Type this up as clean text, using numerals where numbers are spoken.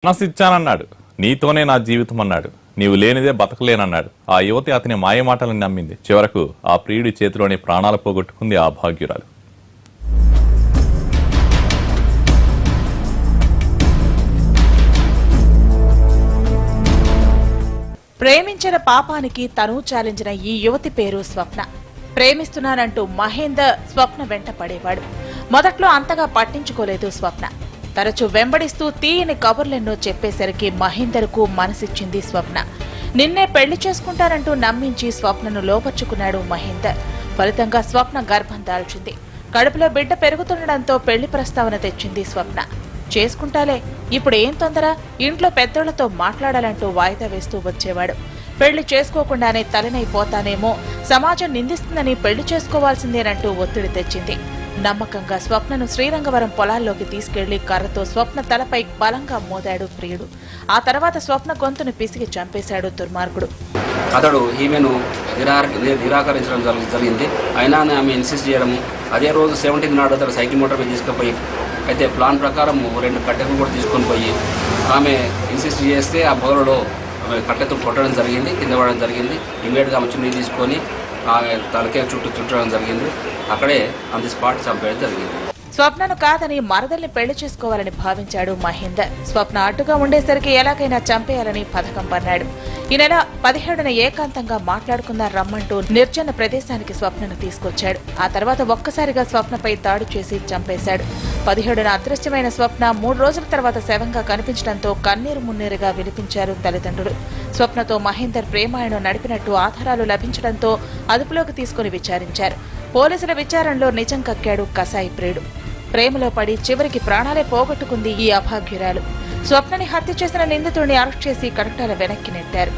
మనసిచ్చానన్నాడు, నీతోనే నా జీవితం అన్నాడు, నీవు లేనిదే బతకలేనన్నాడు. ఆ యువతి అతని మాయమాటలను నమ్మింది. చివరకు ఆ ప్రియుడి చేతిలోనే ప్రాణాలు పోగొట్టుకుంది ఆ భాగ్యురాలు. ప్రేమించిన పాపానికి తను చాలించిన ఈ యువతి పేరు స్వప్న. ప్రేమిస్తున్నానంటూ మహేందర్ స్వప్న వెంట పడేవాడు. మొదట్లో అంతగా పట్టించుకోలేదు స్వప్న. తరచూ వెంబడిస్తూ తీయని కబుర్లెన్నో చెప్పేసరికి మహేందర్కు మనసిచ్చింది స్వప్న. నిన్నే పెళ్లి చేసుకుంటానంటూ నమ్మించి స్వప్నను లోపర్చుకున్నాడు మహేందర్. ఫలితంగా స్వప్న గర్భం దాల్చింది. కడుపులో బిడ్డ పెరుగుతుండడంతో పెళ్లి ప్రస్తావన తెచ్చింది స్వప్న. చేసుకుంటాలే, ఇప్పుడు ఏం తొందర, ఇంట్లో పెద్దోళ్లతో మాట్లాడాలంటూ వాయిదా వేస్తూ వచ్చేవాడు. పెళ్లి చేసుకోకుండానే తలనైపోతానేమో, సమాజం నిందిస్తుందని పెళ్లి చేసుకోవాల్సిందేనంటూ ఒత్తిడి తెచ్చింది. నమ్మకంగా స్వప్నను శ్రీరంగవరం పొలాల్లోకి తీసుకెళ్లి కర్రతో స్వప్న తలపై బలంగా మోదాడు ప్రియుడు. ఆ తర్వాత స్వప్న గొంతును పిసిగి చంపేశాడు దుర్మార్గుడు. అతడు ఈమెను నిరాకరించడం జరిగింది. అయినా ఆమె ఇన్సిస్ట్ చేయడము. అదే రోజు 17 నాడు అతడు సైకిల్ మోటార్ మీద తీసుకుపోయి, అయితే ప్లాన్ ప్రకారం 2 కట్టెలు కూడా తీసుకొని పోయి ఆమె ఇన్సిస్ట్ చేస్తే ఆ బౌలలో ఆమె కట్టెతో కొట్టడం జరిగింది, కింద పడడం జరిగింది. ఇమీడియట్గా ఆమె చున్నీ తీసుకొని ఆమె తలకే చుట్టడం జరిగింది. అక్కడే ఆన్ ది స్పాట్ చంపేయడం జరిగింది. స్వప్నను కాదని మరదల్ని పెళ్లి చేసుకోవాలని భావించాడు మహేందర్. స్వప్న అడ్డుగా ఉండేసరికి ఎలాగైనా చంపేయాలని పథకం పన్నాడు. ఈ నెల 17న ఏకాంతంగా మాట్లాడుకుందా రమ్మంటూ నిర్జన ప్రదేశానికి స్వప్నను తీసుకొచ్చాడు. ఆ తర్వాత ఒక్కసారిగా స్వప్నపై దాడి చేసి చంపేశాడు. 17న అదృశ్యమైన స్వప్న 3 రోజుల తర్వాత శవంగా కనిపించడంతో కన్నీరు మున్నీరుగా విలిపించారు తల్లిదండ్రులు. స్వప్నతో మహేందర్ ప్రేమాయణం నడిపినట్టు ఆధారాలు లభించడంతో అదుపులోకి తీసుకుని విచారించారు. పోలీసుల విచారణలో నిజం కక్కాడు కసాయి ప్రియుడు. ప్రేమలో పడి చివరికి ప్రాణాలే పోగొట్టుకుంది ఈ అభాగ్యురాలు. స్వప్నని హత్య చేసిన నిందితుడిని అరెస్ట్ చేసి కడటాల వెనక్కి నెట్టారు.